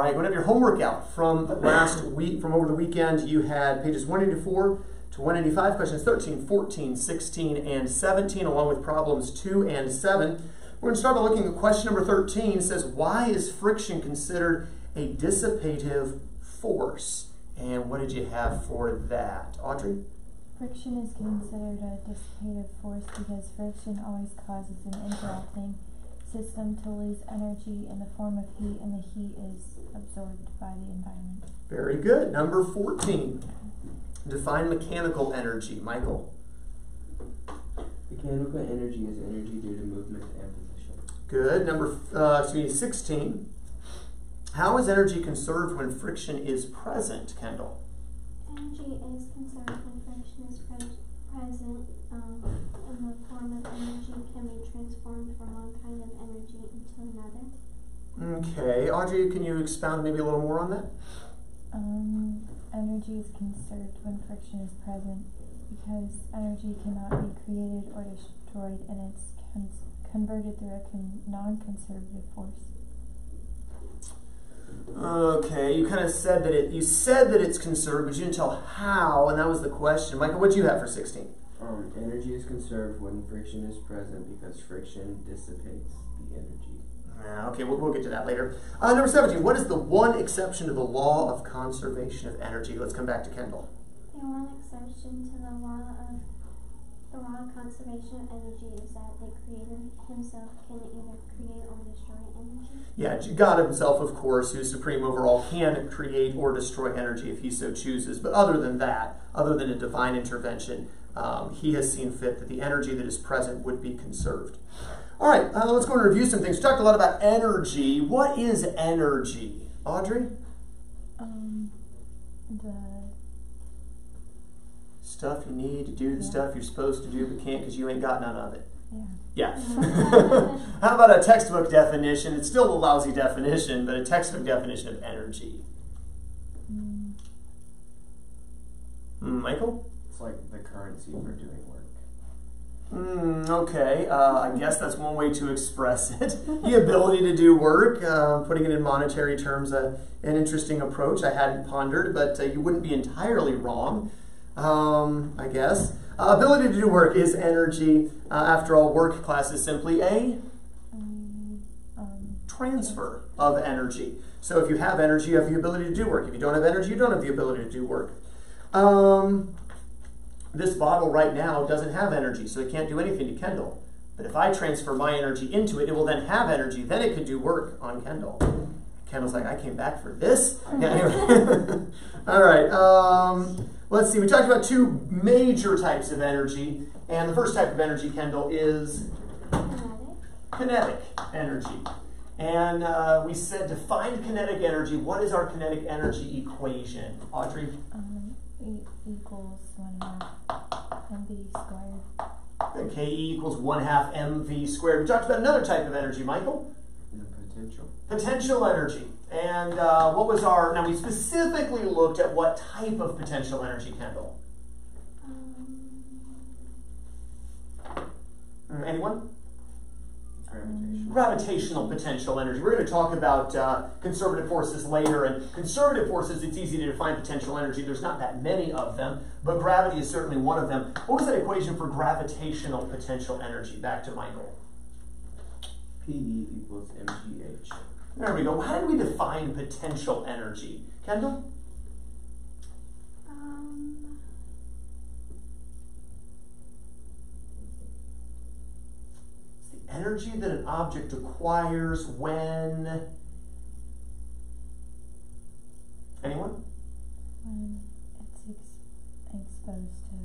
right, going to have your homework out from last week, from over the weekend. You had pages 184 to 185, questions 13, 14, 16, and 17, along with problems 2 and 7. We're going to start by looking at question number 13. It says, why is friction considered a dissipative force? And what did you have for that? Audrey? Friction is considered a dissipative force because friction always causes an interacting system to lose energy in the form of heat, and the heat is absorbed by the environment. Very good. Number 14. Define mechanical energy. Michael? Mechanical energy is energy due to movement and position. Good. Number 16. How is energy conserved when friction is present, Kendall? Energy is conserved when friction is present in the form of energy can be transformed from one kind of energy into another. Okay. Audrey, can you expound maybe a little more on that? Energy is conserved when friction is present because energy cannot be created or destroyed, and it's converted through a non-conservative force. Okay, you kind of said that it's conserved, but you didn't tell how, and that was the question. Michael, what do you have for 16? Energy is conserved when friction is present because friction dissipates the energy. Okay, we'll get to that later. Number 17, what is the one exception to the law of conservation of energy? Let's come back to Kendall. The one exception to the law of conservation of energy is that the creator himself can either create or destroy energy. Yeah, God himself, of course, who's supreme over all, can create or destroy energy if he so chooses. But other than that, other than a divine intervention, he has seen fit that the energy that is present would be conserved. All right, let's go and review some things. We talked a lot about energy. What is energy? Audrey? The stuff you need to do the stuff you're supposed to do but can't because you ain't got none of it. Yeah. How about a textbook definition? It's still a lousy definition, but a textbook definition of energy. Michael? It's like the currency for doing work. Okay, I guess that's one way to express it. The ability to do work, putting it in monetary terms, an interesting approach I hadn't pondered, but you wouldn't be entirely wrong, I guess. Ability to do work is energy. After all, work class is simply a transfer of energy. So if you have energy, you have the ability to do work. If you don't have energy, you don't have the ability to do work. This bottle right now doesn't have energy, so it can't do anything to Kendall. But if I transfer my energy into it, it will then have energy. Then it could do work on Kendall. Kendall's like, I came back for this? Yeah, anyway. All right. Let's see. We talked about two major types of energy. And the first type of energy, Kendall, is kinetic energy. And we said to find kinetic energy, what is our kinetic energy equation? Audrey? E equals 1/2 mv squared. Okay, E equals 1/2 mv squared. We talked about another type of energy, Michael? The potential. Potential energy. And what was our, now we specifically looked at what type of potential energy, Kendall? Anyone? Gravitational potential energy. We're going to talk about conservative forces later, and conservative forces, it's easy to define potential energy. There's not that many of them, but gravity is certainly one of them. What was that equation for gravitational potential energy? Back to Michael. PE equals mgh. There we go. How did we define potential energy? Kendall? Energy that an object acquires when... Anyone? When it's exposed to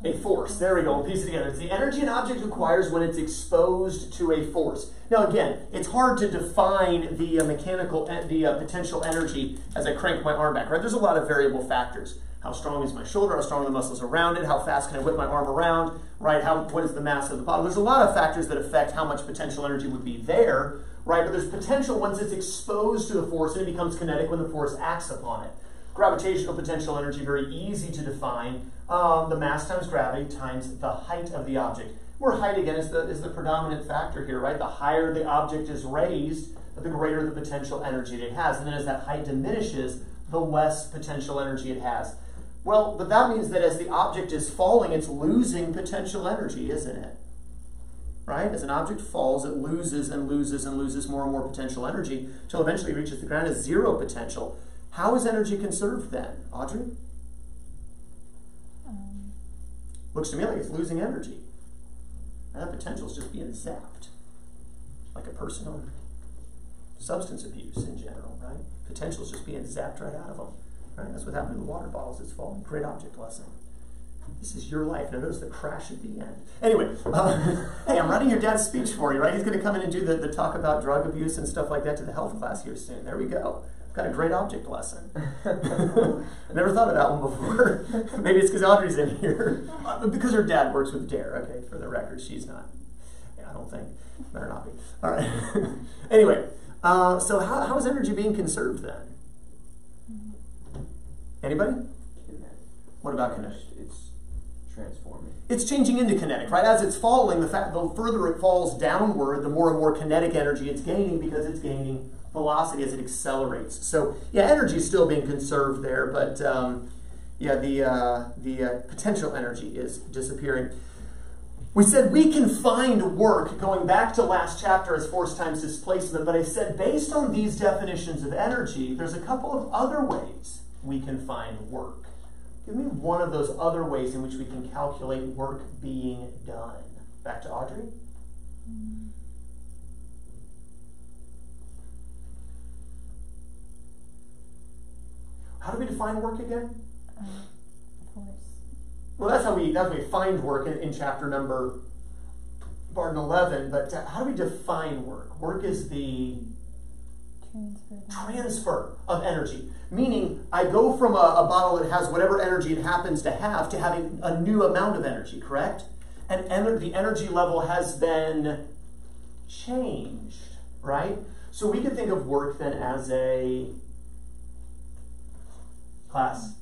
a force. There we go. We'll piece it together. It's the energy an object acquires when it's exposed to a force. Now again, it's hard to define the potential energy as I crank my arm back, right? There's a lot of variable factors. How strong is my shoulder? How strong are the muscles around it? How fast can I whip my arm around? Right? What is the mass of the bottle? There's a lot of factors that affect how much potential energy would be there, right? But there's potential once it's exposed to the force, and it becomes kinetic when the force acts upon it. Gravitational potential energy, very easy to define. The mass times gravity times the height of the object. Where height, again, is the predominant factor here, right? The higher the object is raised, the greater the potential energy it has. And then as that height diminishes, the less potential energy it has. Well, but that means that as the object is falling, it's losing potential energy, isn't it? Right? As an object falls, it loses and loses and loses more and more potential energy until eventually it reaches the ground as zero potential. How is energy conserved then? Audrey? Looks to me like it's losing energy. And that potential is just being zapped. Like a person on substance abuse in general, right? Potential is just being zapped right out of them. Right? That's what happened to the water bottles that's falling. Great object lesson. This is your life. Now notice the crash at the end. Anyway, hey, I'm writing your dad's speech for you, right? He's going to come in and do the talk about drug abuse and stuff like that to the health class here soon. There we go. Got a great object lesson. I never thought of that one before. Maybe it's because Audrey's in here. Because her dad works with DARE. Okay, for the record, she's not. Yeah, I don't think. Better not be. All right. Anyway, so how is energy being conserved then? Anybody? Kinetic. What about kinetic? It's transforming. It's changing into kinetic, right? As it's falling, the further it falls downward, the more and more kinetic energy it's gaining because it's gaining velocity as it accelerates. So yeah, energy is still being conserved there, but yeah, the potential energy is disappearing. We said we can find work, going back to last chapter as force times displacement, but I said based on these definitions of energy, there's a couple of other ways we can find work. Give me one of those other ways in which we can calculate work being done. Back to Audrey. How do we define work again? Force. Well, that's how we find work in chapter number 11. But how do we define work? Work is the transfer of energy. Meaning, I go from a bottle that has whatever energy it happens to have having a new amount of energy, correct? And the energy level has been changed, right? So we can think of work then as a class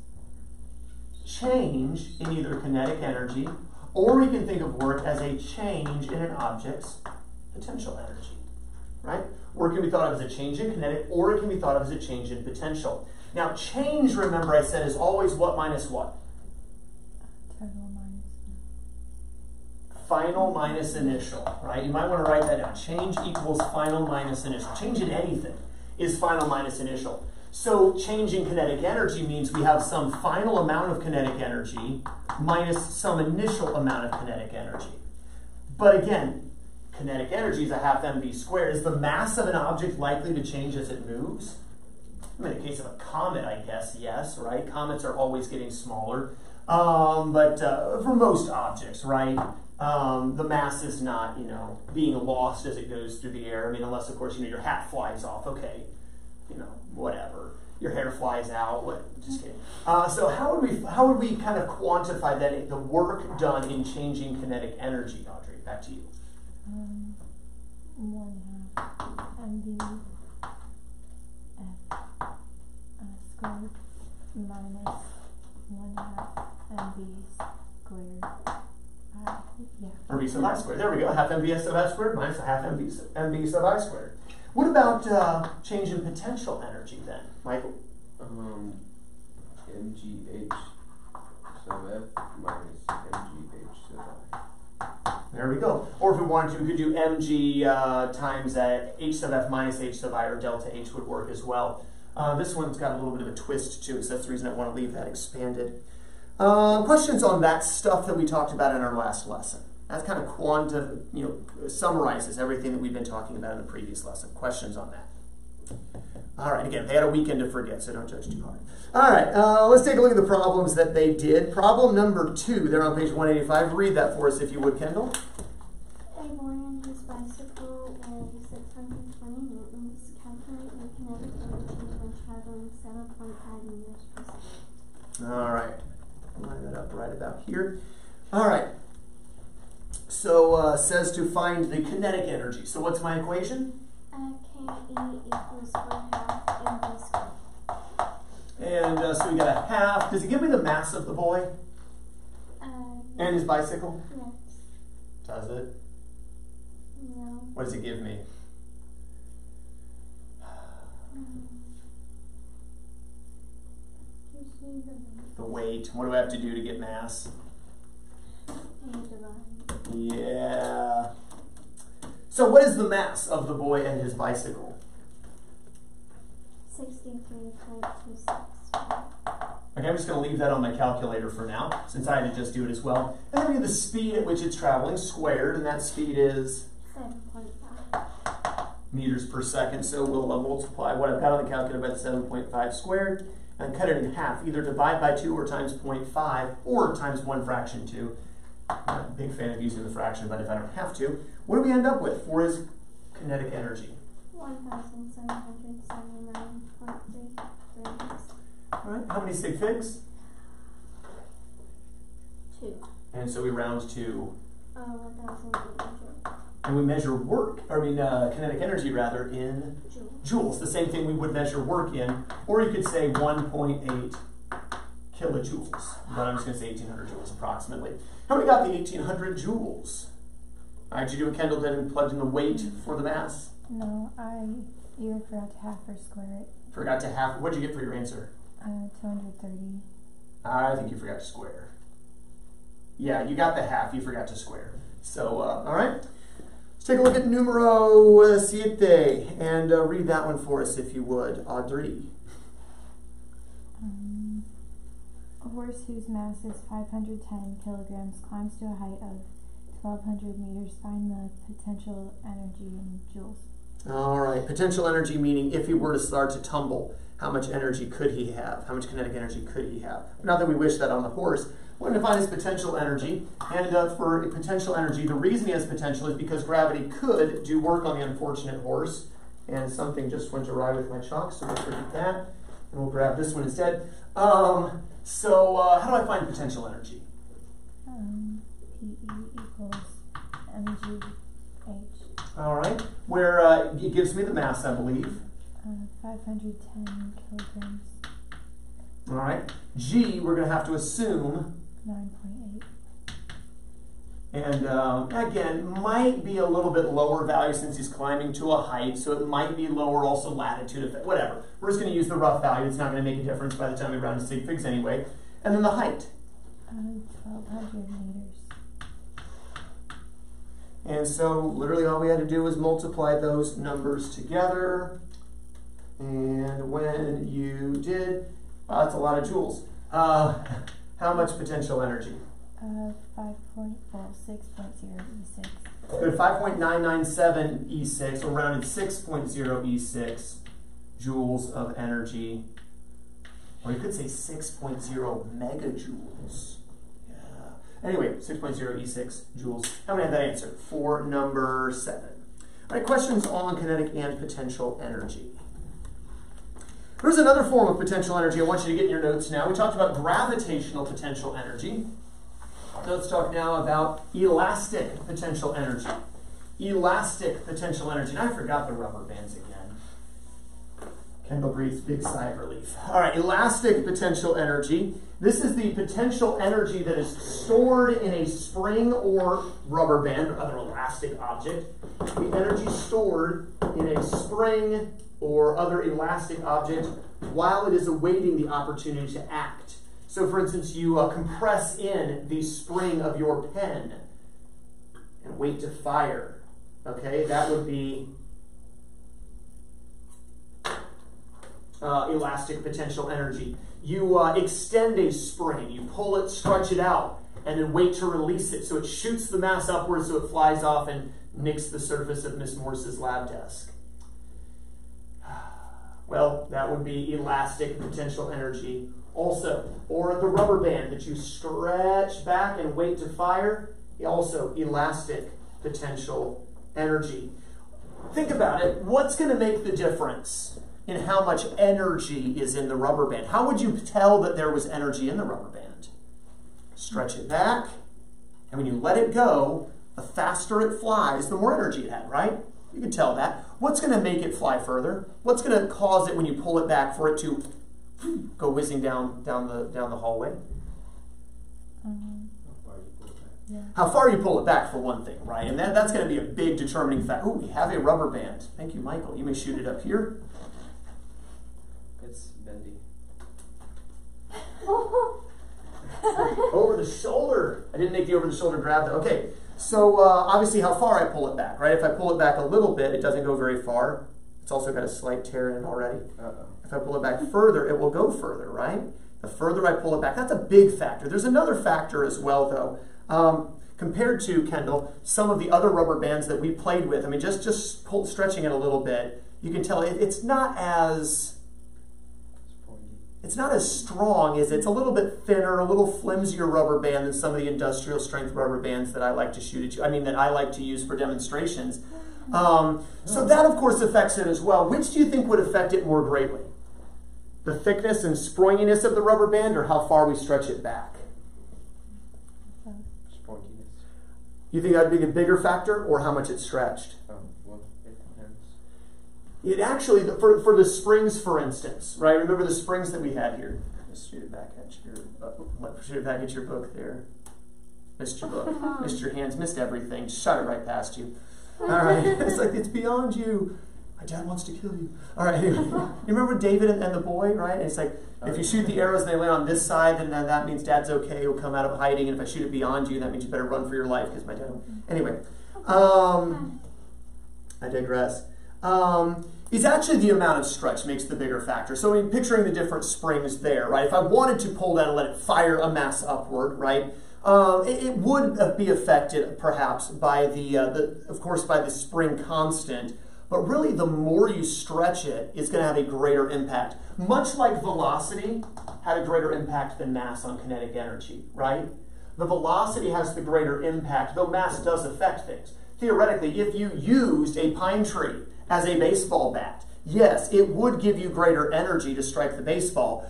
change in either kinetic energy, or we can think of work as a change in an object's potential energy, right? Work can be thought of as a change in kinetic, or it can be thought of as a change in potential. Now, change, remember I said, is always what minus what? Total minus. Final minus initial, right? You might want to write that down. Change equals final minus initial. Change in anything is final minus initial. So change in kinetic energy means we have some final amount of kinetic energy minus some initial amount of kinetic energy. But again, kinetic energy is a half mv squared. Is the mass of an object likely to change as it moves? In the case of a comet, I guess, yes, right? Comets are always getting smaller. But for most objects, right, the mass is not, being lost as it goes through the air. I mean, unless, of course, your hat flies off. Okay, whatever. Your hair flies out. Just kidding. So how would we kind of quantify that the work done in changing kinetic energy, Audrey? Back to you. 1/2 mv squared minus 1/2 mv squared. Yeah. Or v sub I squared. There we go. Half mv sub I squared minus a half mv sub I squared. What about change in potential energy then, Michael? mgh sub f minus mgh sub I. There we go. Or if we wanted to, we could do mg times h sub f minus h sub I, or delta h would work as well. This one's got a little bit of a twist to it, so that's the reason I want to leave that expanded. Questions on that stuff that we talked about in our last lesson? That kind of summarizes everything that we've been talking about in the previous lesson. Questions on that? All right, again, they had a weekend to forget, so don't judge too hard. All right, let's take a look at the problems that they did. Problem number 2, they're on page 185. Read that for us if you would, Kendall. A boy on his bicycle weighs 620 newtons. Calculate the kinetic energy when traveling 7.5 meters per second. All right, line that up right about here. All right, so says to find the kinetic energy. So what's my equation? KE equals 1/2 mv squared. And so we got a half. Does it give me the mass of the boy and his bicycle? Yes. Does it? No. What does it give me? The weight. What do I have to do to get mass? Yeah. So what is the mass of the boy and his bicycle? 63.26. Okay, I'm just going to leave that on my calculator for now, since I had to just do it as well. And then we have the speed at which it's traveling squared, and that speed is 7.5 meters per second. So we'll multiply what I've got on the calculator by the 7.5 squared, and cut it in half. Either divide by 2 or times 0.5, or times 1 fraction 2. I'm not a big fan of using the fraction, but if I don't have to, what do we end up with for his kinetic energy? 1,779.3 grams. All right, how many sig figs? 2. And so we round to, 1,800 and we measure work, kinetic energy rather, in joules. The same thing we would measure work in, or you could say 1.8 kilojoules. But I'm just going to say 1,800 joules approximately. How many got the 1,800 joules? All right, did you do what Kendall did and plugged in the weight for the mass? No, I either forgot to half or square it. Forgot to half. What did you get for your answer? 230. I think you forgot to square. Yeah, you got the half. You forgot to square. So, all right. Let's take a look at numero siete and read that one for us, if you would, Audrey. A horse whose mass is 510 kilograms climbs to a height of 1,200 meters. Find the potential energy in joules. All right, potential energy meaning if he were to start to tumble, how much energy could he have? How much kinetic energy could he have? Not that we wish that on the horse. We're going to find his potential energy, and for potential energy, the reason he has potential is because gravity could do work on the unfortunate horse, and something just went awry with my chalk, so we'll forget that, and we'll grab this one instead. How do I find potential energy? PE equals mgh. All right, where it gives me the mass, I believe. 510 kilograms. All right, G, we're going to have to assume 9.8. And again, might be a little bit lower value since he's climbing to a height, so it might be lower also latitude, whatever. We're just going to use the rough value. It's not going to make a difference by the time we round to sig figs anyway. And then the height. 1,200 meters. And so literally all we had to do was multiply those numbers together. And when you did, that's a lot of joules. How much potential energy? 6.0 E6. Good, 5.997 E6, or rounded 6.0 E6 joules of energy. Or you could say 6.0 megajoules. Yeah. Anyway, 6.0 E6 joules. How many had that answer? For number 7. All right, questions on kinetic and potential energy. There's another form of potential energy I want you to get in your notes now. We talked about gravitational potential energy. So let's talk now about elastic potential energy. Elastic potential energy. And I forgot the rubber bands again. Kendall breathes big sigh of relief. All right, elastic potential energy. This is the potential energy that is stored in a spring or rubber band or other elastic object. The energy stored in a spring or other elastic object while it is awaiting the opportunity to act. So for instance, you compress in the spring of your pen and wait to fire. Okay, that would be elastic potential energy. You extend a spring, you pull it, stretch it out, and then wait to release it. So it shoots the mass upwards so it flies off and nicks the surface of Miss Morse's lab desk. Well, that would be elastic potential energy also. Or the rubber band that you stretch back and wait to fire, also elastic potential energy. Think about it. What's going to make the difference in how much energy is in the rubber band? How would you tell that there was energy in the rubber band? Stretch it back, and when you let it go, the faster it flies, the more energy it had, right? You can tell that. What's going to make it fly further? What's going to cause it when you pull it back for it to go whizzing down the hallway? How far you pull it back for one thing, right? And that's going to be a big determining factor. Oh, we have a rubber band. Thank you, Michael. You may shoot it up here. It's bendy. Over the shoulder. I didn't make the over the shoulder grab. Okay, so obviously how far I pull it back, right? If I pull it back a little bit, it doesn't go very far. It's also got a slight tear in it already. If I pull it back further, it will go further, right? The further I pull it back, that's a big factor. There's another factor as well, though. Compared to, Kendall, some of the other rubber bands that we played with, I mean, just stretching it a little bit, you can tell it's not as strong as it's a little bit thinner, a little flimsier rubber band than some of the industrial strength rubber bands that I like to that I like to use for demonstrations. So that, of course, affects it as well. Which do you think would affect it more greatly? The thickness and springiness of the rubber band, or how far we stretch it back? Springiness. You think that would be a bigger factor, or how much it's stretched? Well, it depends. It actually, for the springs, for instance, right? Remember the springs that we had here? Just shoot it back at your book there. Missed your book. Missed your hands. Missed everything. Shot it right past you. All right. It's like, it's beyond you. My dad wants to kill you. All right. Anyway, you remember David and the boy, right? And it's like, if you shoot the arrows and they land on this side, then that means dad's okay. He'll come out of hiding. And if I shoot it beyond you, that means you better run for your life because my dad. Anyway, I digress. It's actually the amount of stretch makes the bigger factor. So, I mean, picturing the different springs there, right? If I wanted to pull down and let it fire a mass upward, right? It would be affected perhaps by of course, by the spring constant. But really, the more you stretch it, it's going to have a greater impact. Much like velocity had a greater impact than mass on kinetic energy, right? The velocity has the greater impact, though mass does affect things. Theoretically, if you used a pine tree as a baseball bat, yes, it would give you greater energy to strike the baseball,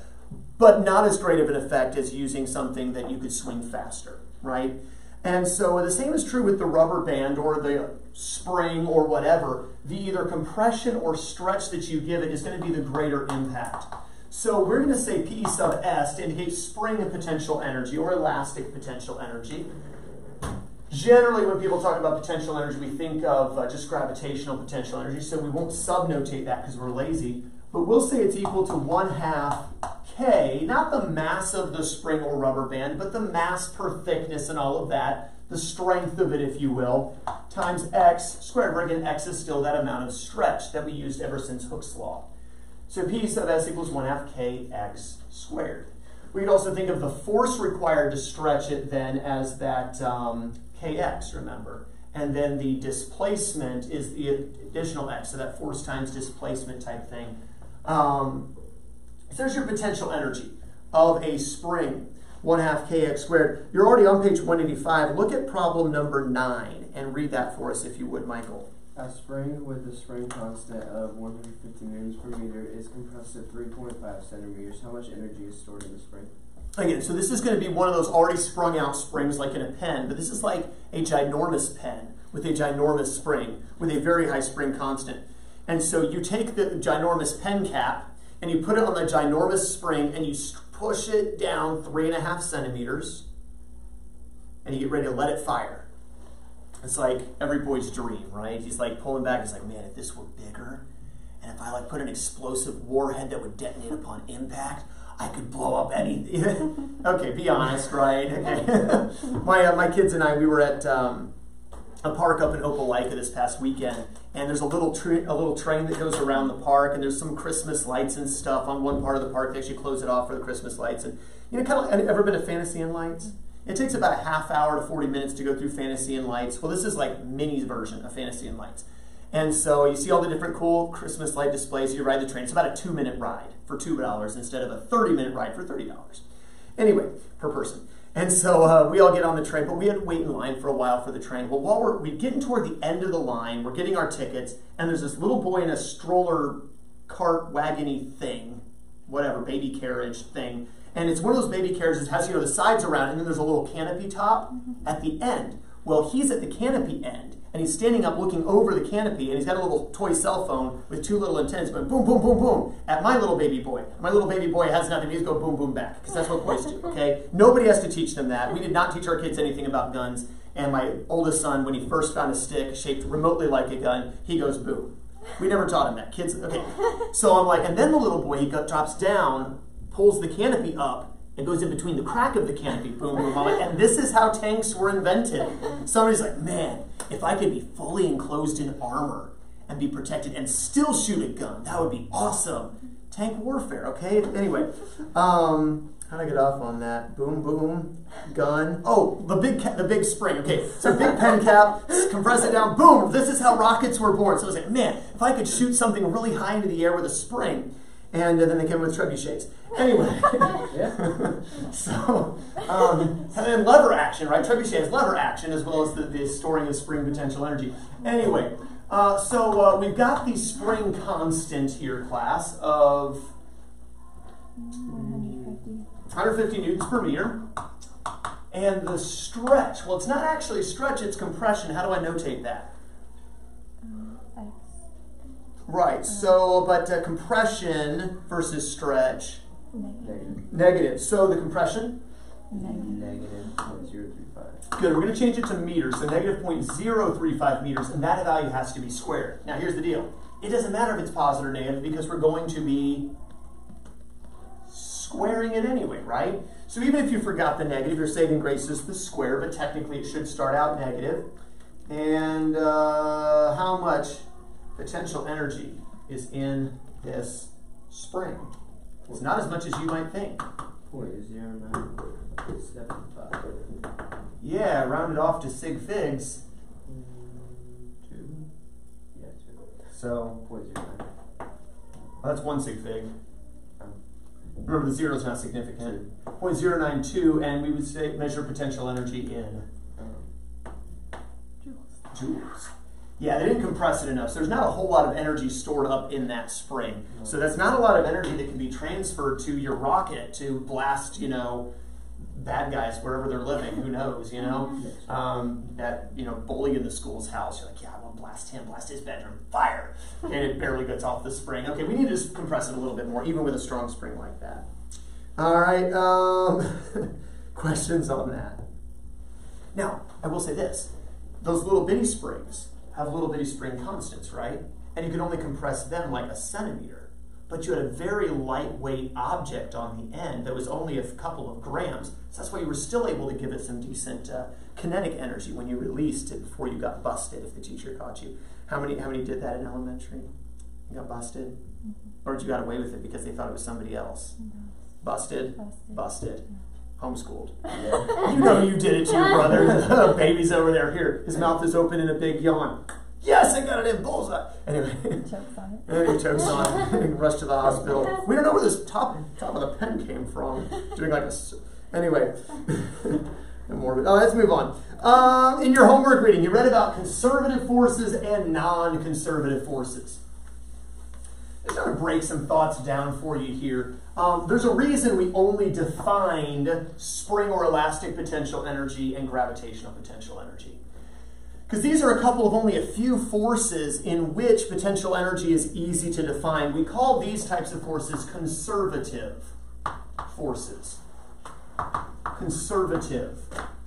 but not as great of an effect as using something that you could swing faster, right? And so the same is true with the rubber band or the spring or whatever. The either compression or stretch that you give it is going to be the greater impact. So we're going to say P sub S to indicate spring potential energy or elastic potential energy. Generally, when people talk about potential energy, we think of just gravitational potential energy, so we won't subnotate that because we're lazy. But we'll say it's equal to 1/2 K, not the mass of the spring or rubber band, but the mass per thickness and all of that, the strength of it, if you will, times X squared, where again, X is still that amount of stretch that we used ever since Hooke's law. So P sub S equals 1/2 KX squared. We could also think of the force required to stretch it then as that KX, remember. And then the displacement is the additional X, so that force times displacement type thing. So there's your potential energy of a spring, 1/2 KX squared. You're already on page 185. Look at problem number 9 and read that for us if you would, Michael. A spring with a spring constant of 150 newtons per meter is compressed at 3.5 centimeters. How much energy is stored in the spring? Again, so this is going to be one of those already sprung out springs like in a pen, but this is like a ginormous pen with a ginormous spring with a very high spring constant. And so you take the ginormous pen cap and you put it on the ginormous spring and you push it down 3.5 centimeters and you get ready to let it fire. It's like every boy's dream, right? He's like pulling back. He's like, man, if this were bigger and if I like put an explosive warhead that would detonate upon impact, I could blow up anything. Okay, be honest, right? Okay. My kids and I, we were at a park up in Opelika this past weekend, and there's a little train that goes around the park, and there's some Christmas lights and stuff on one part of the park. They actually close it off for the Christmas lights. And you know, kind of, ever been to Fantasy and Lights? It takes about a half hour to 40 minutes to go through Fantasy and Lights. Well, this is like Minnie's version of Fantasy and Lights. And so you see all the different cool Christmas light displays. You ride the train. It's about a 2-minute ride for $2 instead of a 30-minute ride for $30. Anyway, per person. And so we all get on the train, but we had to wait in line for a while for the train. Well, while we're getting toward the end of the line, we're getting our tickets, and there's this little boy in a stroller cart wagony thing, whatever, baby carriage thing. And it's one of those baby carriages that has, you know, the sides around, and then there's a little canopy top at the end. Well, he's at the canopy end, and he's standing up looking over the canopy, and he's got a little toy cell phone with 2 little antennas going boom, boom, boom, boom at my little baby boy. My little baby boy has nothing. He just go boom, boom back, because that's what boys do, okay? Nobody has to teach them that. We did not teach our kids anything about guns, and my oldest son, when he first found a stick shaped remotely like a gun, he goes boom. We never taught him that. Kids, okay. So I'm like, and then the little boy, he drops down, pulls the canopy up, It goes in between the crack of the canopy, boom, boom, boom. And this is how tanks were invented. Somebody's like, man, if I could be fully enclosed in armor and be protected and still shoot a gun, that would be awesome. Tank warfare, okay? Anyway, how do I get off on that? Boom, boom, gun. Oh, the big spring. Okay, so big pen cap, compress it down, boom. This is how rockets were born. So I was like, man, if I could shoot something really high into the air with a spring. And then they came with trebuchets. Anyway, so, and then lever action, right? Trebuchet has lever action as well as the storing of spring potential energy. Anyway, so we've got the spring constant here, class, of 150 newtons per meter. And the stretch, well, it's not actually stretch, it's compression. How do I notate that? X. Right, so, but compression versus stretch. Negative. So the compression? Negative 0.035. Good, we're going to change it to meters, so negative 0.035 meters, and that value has to be squared. Now here's the deal. It doesn't matter if it's positive or negative because we're going to be squaring it anyway, right? So even if you forgot the negative, your saving grace is the square, but technically it should start out negative. And how much potential energy is in this spring? It's not as much as you might think. 0.0975. Yeah, rounded off to sig figs. 2. Yeah, 2. So, 0.09. that's 1 sig fig. Remember, the zero is not significant. 0.092, and we would say measure potential energy in joules. Yeah, they didn't compress it enough, so there's not a whole lot of energy stored up in that spring. So that's not a lot of energy that can be transferred to your rocket to blast, you know, bad guys wherever they're living. Who knows, you know? That, you know, bully in the school's house. You're like, yeah, I want to blast him, blast his bedroom. Fire! And it barely gets off the spring. Okay, we need to just compress it a little bit more, even with a strong spring like that. All right, questions on that? Now, I will say this. Those little bitty springs have little bitty spring constants, right? And you could only compress them like a centimeter. But you had a very lightweight object on the end that was only a couple of grams. So that's why you were still able to give it some decent kinetic energy when you released it before you got busted, if the teacher caught you. How many did that in elementary? You got busted? Or you got away with it because they thought it was somebody else? Busted? Busted. Homeschooled. Yeah. You know you did it to your brother. Baby's over there. Here, his mouth is open in a big yawn. Yes, I got it in bullseye. Anyway. Chokes on it. And he chokes on it and rushed to the hospital. We don't know where this top of the pen came from. Doing like a... Anyway. Morbid. Oh, let's move on. In your homework reading, you read about conservative forces and non-conservative forces. I'm going to break some thoughts down for you here. There's a reason we only defined spring or elastic potential energy and gravitational potential energy. Because these are a couple of only a few forces in which potential energy is easy to define. We call these types of forces conservative forces. Conservative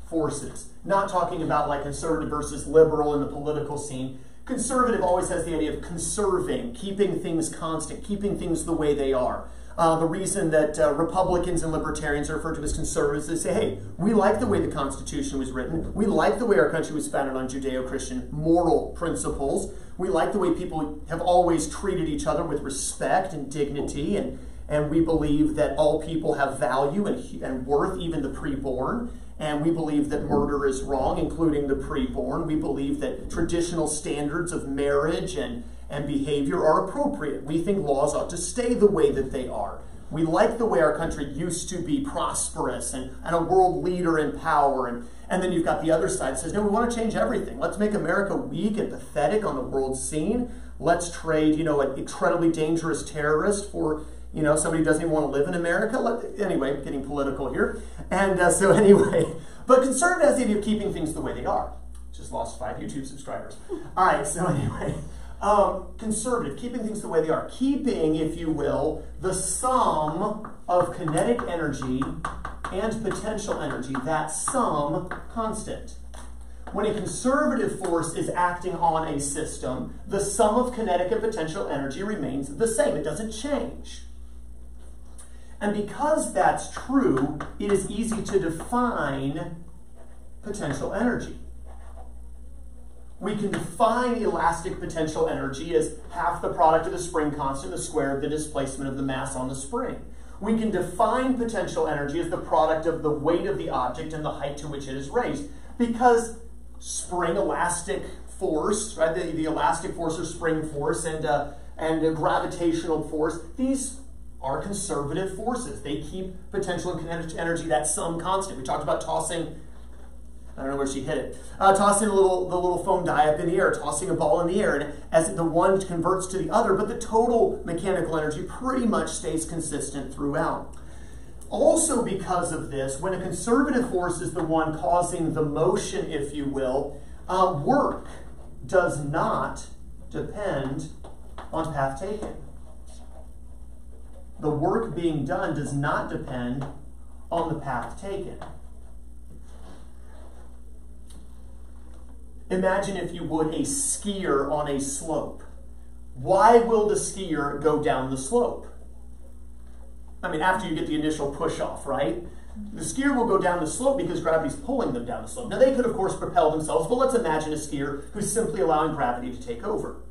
forces. Not talking about like conservative versus liberal in the political scene. Conservative always has the idea of conserving, keeping things constant, keeping things the way they are. The reason that Republicans and Libertarians are referred to as conservatives, they say, hey, we like the way the Constitution was written. We like the way our country was founded on Judeo-Christian moral principles. We like the way people have always treated each other with respect and dignity. And we believe that all people have value and worth, even the preborn. And we believe that murder is wrong, including the preborn. We believe that traditional standards of marriage and behavior are appropriate. We think laws ought to stay the way that they are. We like the way our country used to be prosperous and a world leader in power. And then you've got the other side that says, no, we want to change everything. Let's make America weak and pathetic on the world scene. Let's trade, an incredibly dangerous terrorist for, somebody who doesn't even want to live in America. Anyway, getting political here. And but conservative has the idea of keeping things the way they are. Just lost 5 YouTube subscribers. All right, so anyway. Conservative, keeping things the way they are. Keeping, if you will, the sum of kinetic energy and potential energy, that sum constant. When a conservative force is acting on a system, the sum of kinetic and potential energy remains the same. It doesn't change. And because that's true, it is easy to define potential energy. We can define elastic potential energy as half the product of the spring constant, the square of the displacement of the mass on the spring. We can define potential energy as the product of the weight of the object and the height to which it is raised. Because spring elastic force, right, the elastic force or spring force and a gravitational force, these are conservative forces. They keep potential and kinetic energy that sum constant. We talked about tossing, I don't know where she hit it, tossing the little foam die up in the air, tossing a ball in the air, and as the one converts to the other, but the total mechanical energy pretty much stays consistent throughout. Also because of this, when a conservative force is the one causing the motion, if you will, work does not depend on path taken. The work being done does not depend on the path taken. Imagine, if you would, a skier on a slope. Why will the skier go down the slope? I mean, after you get the initial push off, right? The skier will go down the slope because gravity's pulling them down the slope. Now, they could, of course, propel themselves, but let's imagine a skier who's simply allowing gravity to take over.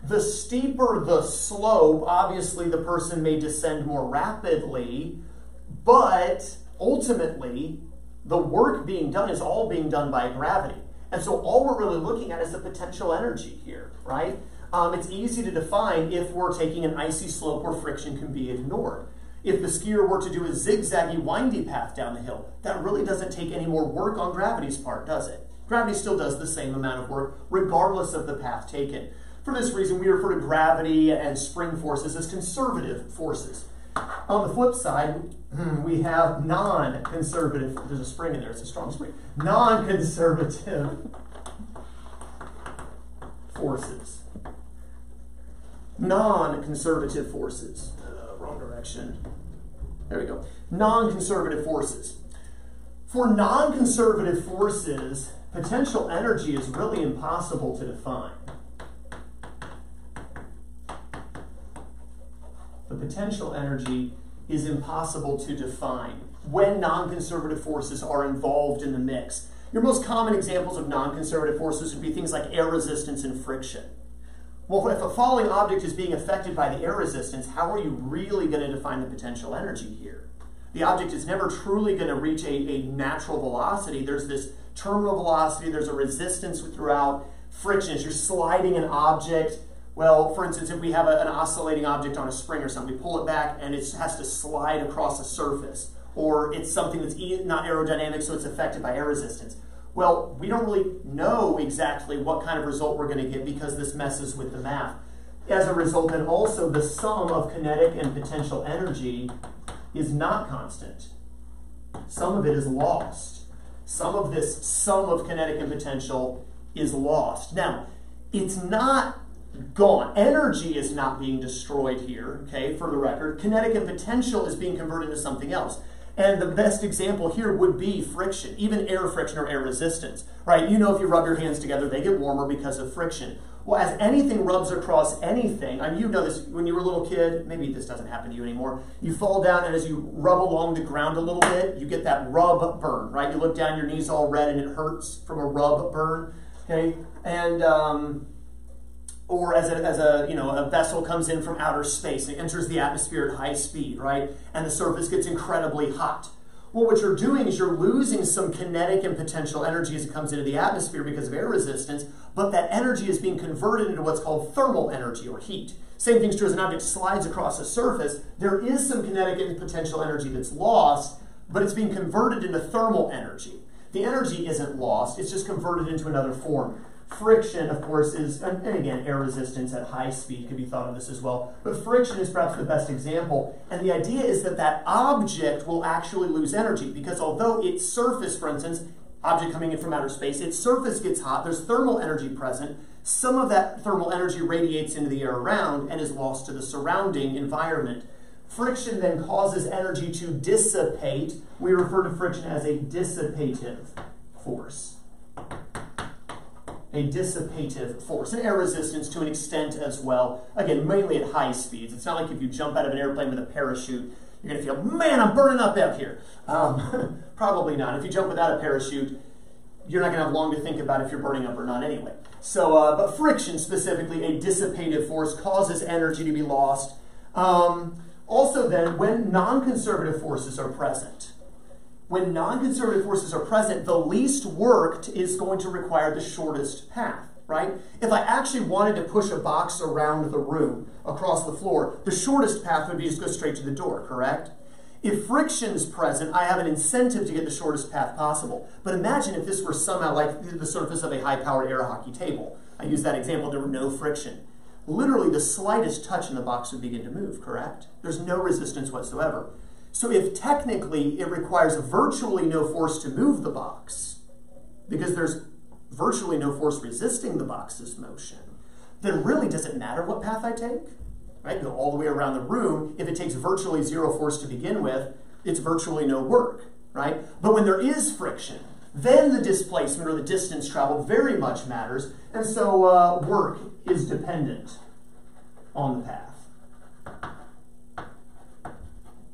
The steeper the slope, obviously the person may descend more rapidly, but ultimately, the work being done is all being done by gravity. And so all we're really looking at is the potential energy here, right? It's easy to define if we're taking an icy slope where friction can be ignored. If the skier were to do a zigzaggy, windy path down the hill, that really doesn't take any more work on gravity's part, does it? Gravity still does the same amount of work, regardless of the path taken. For this reason, we refer to gravity and spring forces as conservative forces. On the flip side, we have non-conservative, there's a spring in there, it's a strong spring, non-conservative forces. Non-conservative forces. Wrong direction. There we go. Non-conservative forces. For non-conservative forces, potential energy is really impossible to define. The potential energy is impossible to define when non-conservative forces are involved in the mix. Your most common examples of non-conservative forces would be things like air resistance and friction. Well, if a falling object is being affected by the air resistance, how are you really going to define the potential energy here? The object is never truly going to reach a natural velocity. There's this terminal velocity, there's a resistance throughout friction. As you're sliding an object, well, for instance, if we have an oscillating object on a spring or something, we pull it back and it has to slide across a surface. Or it's something that's not aerodynamic, so it's affected by air resistance. Well, we don't really know exactly what kind of result we're going to get because this messes with the math. As a result, then also the sum of kinetic and potential energy is not constant. Some of it is lost. Some of this sum of kinetic and potential is lost. Now, it's not gone. Energy is not being destroyed here, okay, for the record. Kinetic and potential is being converted into something else. And the best example here would be friction, even air friction or air resistance, right? You know, if you rub your hands together, they get warmer because of friction. Well, as anything rubs across anything, and you know this when you were a little kid, maybe this doesn't happen to you anymore, you fall down and as you rub along the ground a little bit, you get that rub burn, right? You look down, your knee's all red and it hurts from a rub burn, okay? And, or as a vessel comes in from outer space and it enters the atmosphere at high speed, right? And the surface gets incredibly hot. Well, what you're doing is you're losing some kinetic and potential energy as it comes into the atmosphere because of air resistance, but that energy is being converted into what's called thermal energy or heat. Same thing's true as an object slides across a surface. There is some kinetic and potential energy that's lost, but it's being converted into thermal energy. The energy isn't lost, it's just converted into another form. Friction, of course, is, and again, air resistance at high speed could be thought of this as well, but friction is perhaps the best example. And the idea is that that object will actually lose energy because although its surface, for instance, object coming in from outer space, its surface gets hot, there's thermal energy present, some of that thermal energy radiates into the air around and is lost to the surrounding environment. Friction then causes energy to dissipate. We refer to friction as a dissipative force. A dissipative force, and air resistance to an extent as well. Again, mainly at high speeds. It's not like if you jump out of an airplane with a parachute, You're going to feel, man, I'm burning up out here. Probably not. If you jump without a parachute, you're not going to have long to think about if you're burning up or not anyway. So, but friction specifically, a dissipative force, causes energy to be lost. Also then, when non-conservative forces are present, the least work is going to require the shortest path, right? If I actually wanted to push a box around the room, across the floor, the shortest path would be just go straight to the door, correct? If friction's present, I have an incentive to get the shortest path possible. But imagine if this were somehow like the surface of a high-powered air hockey table. I use that example, there were no friction. Literally, the slightest touch in the box would begin to move, correct? There's no resistance whatsoever. So if technically it requires virtually no force to move the box, because there's virtually no force resisting the box's motion, then really does it matter what path I take? Right? Go all the way around the room. If it takes virtually zero force to begin with, it's virtually no work, right? But when there is friction, then the displacement or the distance traveled very much matters, and so work is dependent on the path.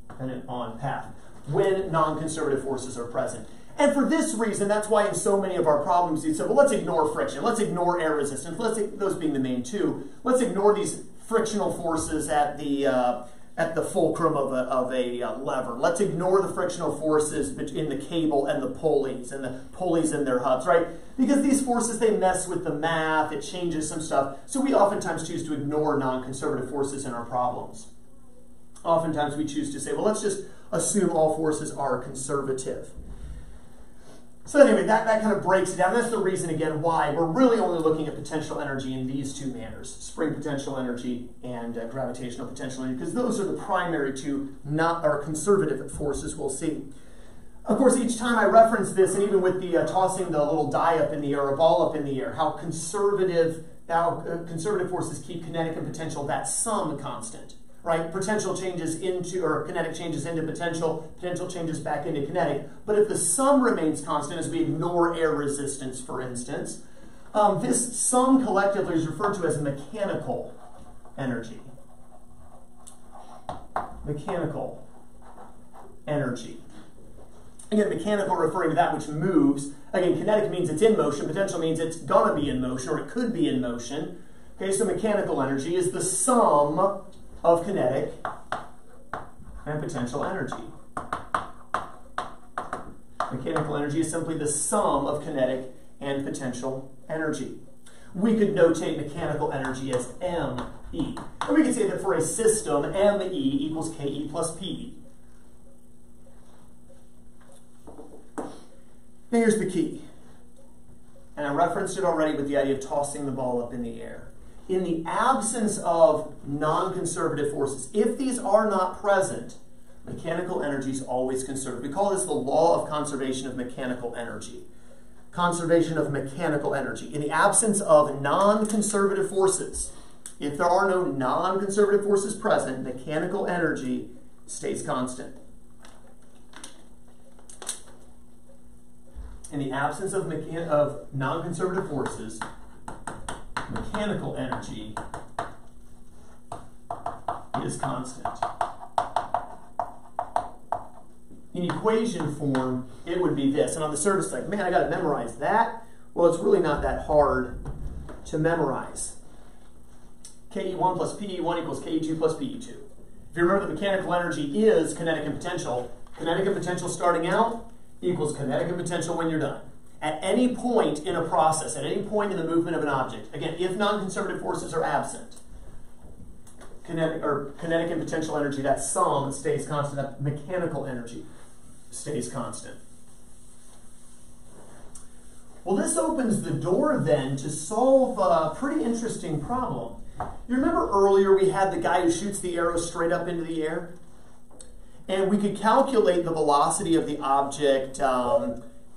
Dependent on path when non-conservative forces are present. And for this reason, that's why in so many of our problems you say, well, let's ignore friction, let's ignore air resistance, those being the main two. Let's ignore these frictional forces at the fulcrum of a lever. Let's ignore the frictional forces in the cable and the pulleys in their hubs, right? Because these forces, they mess with the math, it changes some stuff. So we oftentimes choose to ignore non-conservative forces in our problems. Oftentimes we choose to say, well, let's just assume all forces are conservative. So anyway, that kind of breaks it down. That's the reason, again, why we're really only looking at potential energy in these two manners, spring potential energy and gravitational potential energy, because those are the primary two conservative forces we'll see. Of course, each time I reference this, and even with the tossing the little die up in the air, or a ball up in the air, how conservative forces keep kinetic and potential that sum constant. Right? Potential changes into, or kinetic changes into potential, potential changes back into kinetic. But if the sum remains constant, as we ignore air resistance, for instance, this sum collectively is referred to as mechanical energy. Mechanical energy. Again, mechanical referring to that which moves. Again, kinetic means it's in motion. Potential means it's going to be in motion, or it could be in motion. Okay, so mechanical energy is the sum of kinetic and potential energy. Mechanical energy is simply the sum of kinetic and potential energy. We could notate mechanical energy as ME. And we could say that for a system, ME equals KE plus PE. Now here's the key. And I referenced it already with the idea of tossing the ball up in the air. In the absence of non-conservative forces, if these are not present, mechanical energy is always conserved. We call this the law of conservation of mechanical energy. Conservation of mechanical energy. In the absence of non-conservative forces, if there are no non-conservative forces present, mechanical energy stays constant. In the absence of non-conservative forces, mechanical energy is constant. In equation form, it would be this. And on the surface, like, man, I got to memorize that. Well, it's really not that hard to memorize. KE1 plus PE1 equals KE2 plus PE2. If you remember that mechanical energy is kinetic and potential starting out equals kinetic and potential when you're done. At any point in a process, at any point in the movement of an object, again, if non-conservative forces are absent, kinetic and potential energy, that sum stays constant, that mechanical energy stays constant. Well, this opens the door then to solve a pretty interesting problem. You remember earlier we had the guy who shoots the arrow straight up into the air? And we could calculate the velocity of the object.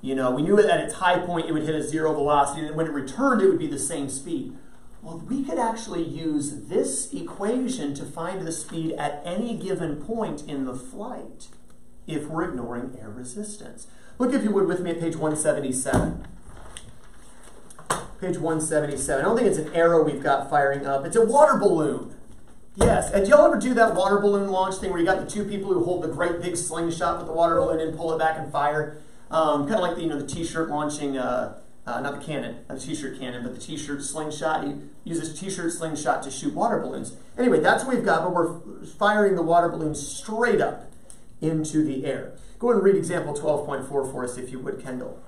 We knew that at its high point it would hit a zero velocity, and when it returned it would be the same speed. Well, we could actually use this equation to find the speed at any given point in the flight if we're ignoring air resistance. Look, if you would, with me at page 177. Page 177. I don't think it's an arrow we've got firing up. It's a water balloon. Yes, and do y'all ever do that water balloon launch thing where you got the two people who hold the great big slingshot with the water balloon and pull it back and fire? Kind of like the t-shirt launching, not the cannon, not the t-shirt cannon, but the t-shirt slingshot. You use this t-shirt slingshot to shoot water balloons. Anyway, that's what we've got, but we're firing the water balloon straight up into the air. Go ahead and read example 12.4 for us, if you would, Kendall.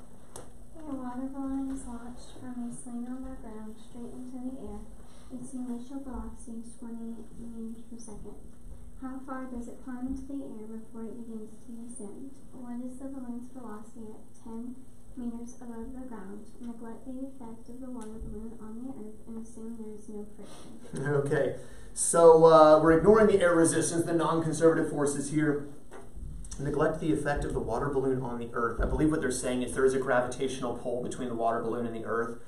A water balloon is launched from a sling on the ground straight into the air. Its initial velocity is 20 meters per second. How far does it climb into the air before it begins to descend? What is the balloon's velocity at 10 meters above the ground? Neglect the effect of the water balloon on the earth and assume there is no friction. Okay, so we're ignoring the air resistance, the non-conservative forces here. Neglect the effect of the water balloon on the earth. I believe what they're saying is there is a gravitational pull between the water balloon and the earth.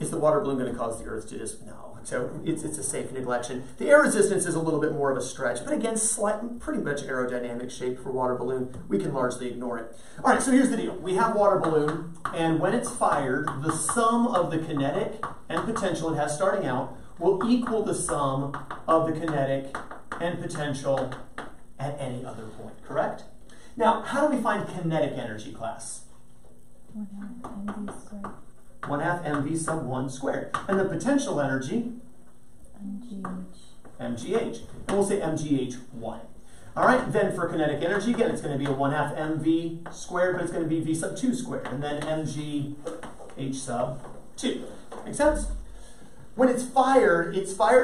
Is the water balloon going to cause the earth to just, no. So it's a safe neglection. The air resistance is a little bit more of a stretch, but again, pretty much aerodynamic shape for water balloon. We can largely ignore it. All right, so here's the deal. We have water balloon, and when it's fired, the sum of the kinetic and potential it has starting out will equal the sum of the kinetic and potential at any other point, correct? Now, how do we find kinetic energy, class? 1/2 mv squared. 1/2 mv sub 1 squared. And the potential energy? mgh. And we'll say mgh1. All right, then for kinetic energy, again, it's going to be a 1/2 mv squared, but it's going to be v sub 2 squared. And then mgh sub 2. Make sense? When it's fired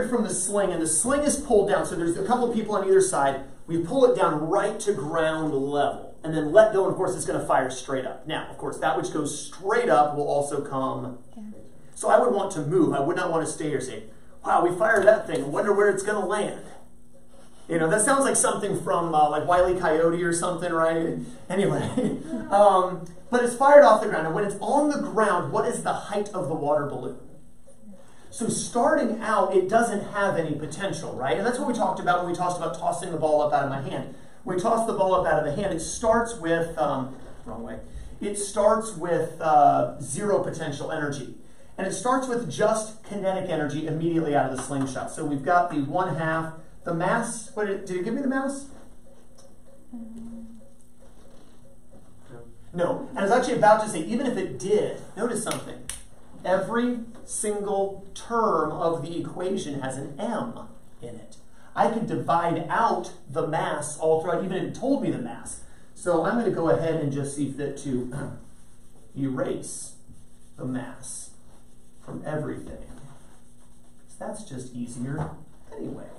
from the sling, and the sling is pulled down. So there's a couple of people on either side. We pull it down right to ground level, and then let go, and of course it's going to fire straight up. Now, of course, that which goes straight up will also come. So I would want to move. I would not want to stay here saying, wow, we fired that thing. I wonder where it's going to land. You know, that sounds like something from like Wile E. Coyote or something, right? Anyway, but it's fired off the ground. And when it's on the ground, what is the height of the water balloon? So starting out, it doesn't have any potential, right? And that's what we talked about when we talked about tossing the ball up out of my hand. When we toss the ball up out of the hand, it starts with, wrong way. It starts with 0 potential energy. And it starts with just kinetic energy immediately out of the slingshot. So we've got the 1/2, the mass, did it give me the mass? No. And I was actually about to say, even if it did, notice something. Every single term of the equation has an m in it. I could divide out the mass all throughout, even if it told me the mass. So I'm going to go ahead and just see fit to erase the mass from everything. So that's just easier anyway,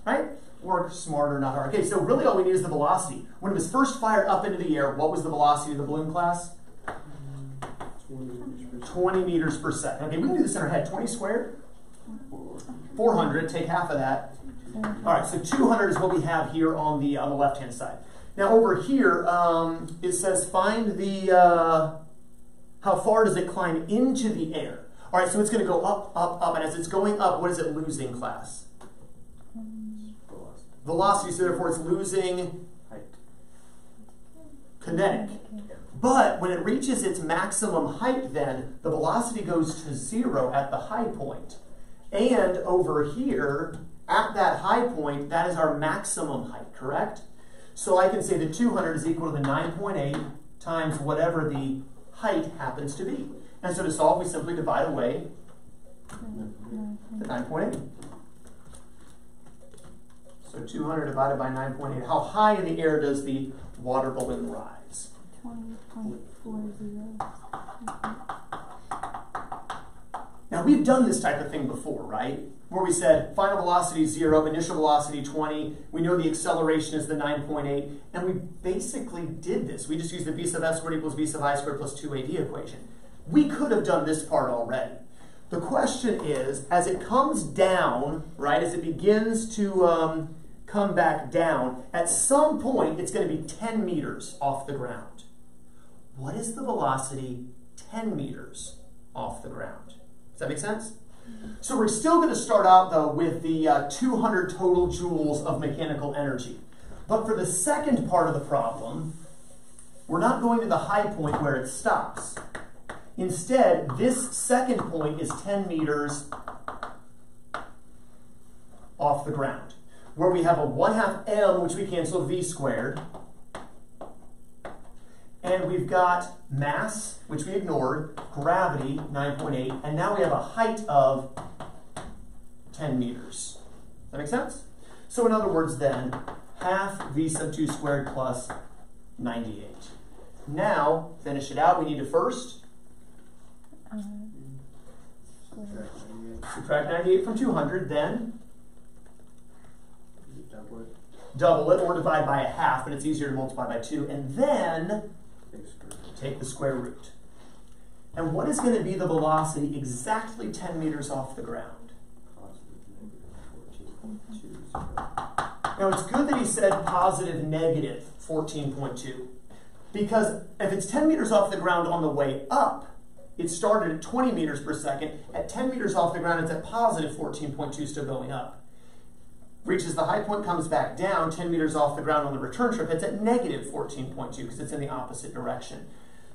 right? Work smarter, not harder. Okay, so really all we need is the velocity. When it was first fired up into the air, what was the velocity of the balloon, class? 20 meters per second. Okay, we can do this in our head. 20 squared? 400, take half of that. All right, so 200 is what we have here on the left-hand side. Now over here, it says find the, how far does it climb into the air? All right, so it's going to go up, up, up, and as it's going up, what is it losing, class? Velocity, so therefore it's losing kinetic. But when it reaches its maximum height then, the velocity goes to 0 at the high point. And over here, at that high point, that is our maximum height, correct? So I can say that 200 is equal to the 9.8 times whatever the height happens to be. And so to solve, we simply divide away the 9.8. So 200 divided by 9.8. How high in the air does the water balloon rise? 20.40. Now we've done this type of thing before, right? Where we said final velocity 0, initial velocity 20, we know the acceleration is the 9.8, and we basically did this. We just used the v sub f squared equals v sub I squared plus 2ad equation. We could have done this part already. The question is, as it comes down, right, as it begins to come back down, at some point it's going to be 10 meters off the ground. What is the velocity 10 meters off the ground? Does that make sense? So we're still going to start out, though, with the 200 total joules of mechanical energy. But for the second part of the problem, we're not going to the high point where it stops. Instead, this second point is 10 meters off the ground. where we have a 1/2 m, which we cancel, v squared. And we've got mass, which we ignored, gravity, 9.8, and now we have a height of 10 meters. Does that make sense? So in other words then, half v sub 2 squared plus 98. Now, finish it out. We need to first subtract 98 from 200, then double it or divide by a half, but it's easier to multiply by 2, and then take the square root. And what is going to be the velocity exactly 10 meters off the ground? Now it's good that he said positive negative 14.2, because if it's 10 meters off the ground on the way up, it started at 20 meters per second. At 10 meters off the ground, it's at positive 14.2, still going up. Reaches the high point, comes back down 10 meters off the ground on the return trip, it's at negative 14.2 because it's in the opposite direction.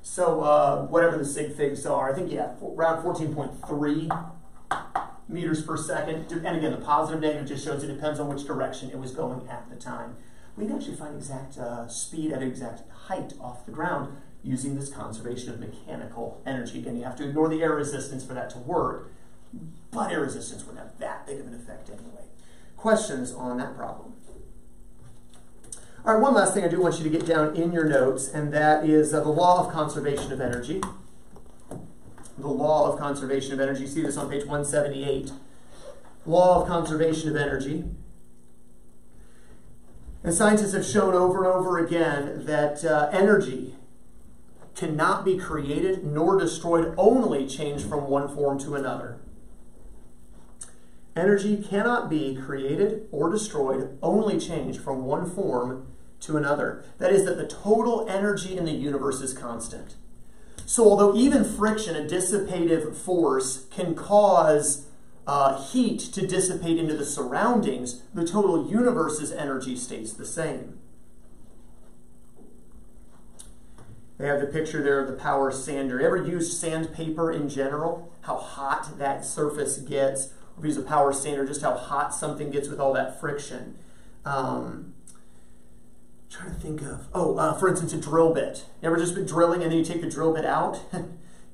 So whatever the sig figs are, I think, yeah, around 14.3 meters per second. And again, the positive negative just shows it depends on which direction it was going at the time. We can actually find exact speed at exact height off the ground using this conservation of mechanical energy. Again, you have to ignore the air resistance for that to work, but air resistance wouldn't have that big of an effect anyway. Questions on that problem? All right, one last thing I do want you to get down in your notes, and that is the law of conservation of energy. The law of conservation of energy. See this on page 178. Law of conservation of energy. And scientists have shown over and over again that energy cannot be created nor destroyed, only changed from one form to another. Energy cannot be created or destroyed, only changed from one form to another. That is, that the total energy in the universe is constant. So although even friction, a dissipative force, can cause heat to dissipate into the surroundings, the total universe's energy stays the same. They have the picture there of the power sander. Ever used sandpaper in general? How hot that surface gets? Or if you use a power sander, just how hot something gets with all that friction. Trying to think of, for instance, a drill bit. You ever just been drilling and then you take the drill bit out?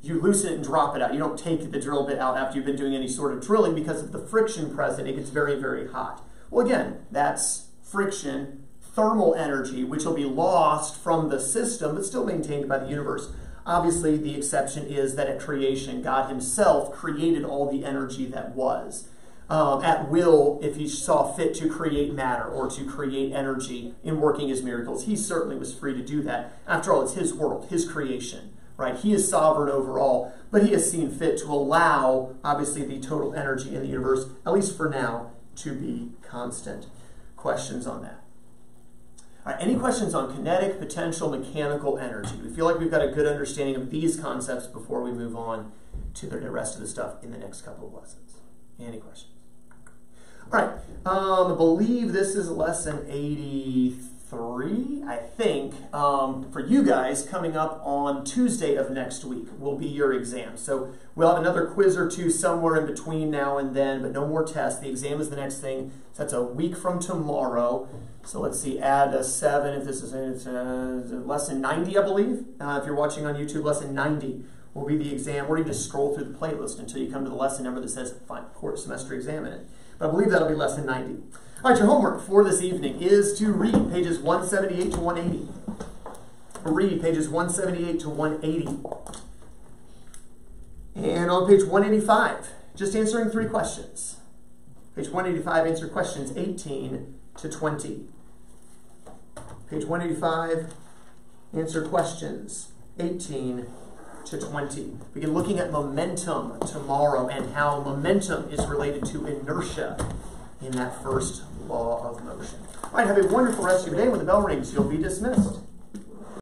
You loosen it and drop it out. You don't take the drill bit out after you've been doing any sort of drilling because of the friction present. It gets very, very hot. Well, again, that's friction, thermal energy, which will be lost from the system, but still maintained by the universe. Obviously, the exception is that at creation, God himself created all the energy that was. At will, if he saw fit to create matter or to create energy in working his miracles, he certainly was free to do that. After all, it's his world, his creation, right? He is sovereign over all, but he has seen fit to allow, obviously, the total energy in the universe, at least for now, to be constant. Questions on that? All right, any questions on kinetic, potential, mechanical energy? We feel like we've got a good understanding of these concepts before we move on to the rest of the stuff in the next couple of lessons. Any questions? All right, I believe this is lesson 83, I think. For you guys, coming up on Tuesday of next week will be your exam. So we'll have another quiz or two somewhere in between now and then, but no more tests. The exam is the next thing. So that's a week from tomorrow. So let's see, add a 7 if this is lesson 90, I believe. If you're watching on YouTube, lesson 90 will be the exam. Or you just scroll through the playlist until you come to the lesson number that says course semester exam in it. But I believe that'll be lesson 90. All right, your homework for this evening is to read pages 178 to 180. Read pages 178 to 180. And on page 185, just answering 3 questions. Page 185, answer questions 18 to 20. Page 185, answer questions 18 to 20. Begin looking at momentum tomorrow and how momentum is related to inertia in that first law of motion. All right, have a wonderful rest of your day. When the bell rings, you'll be dismissed.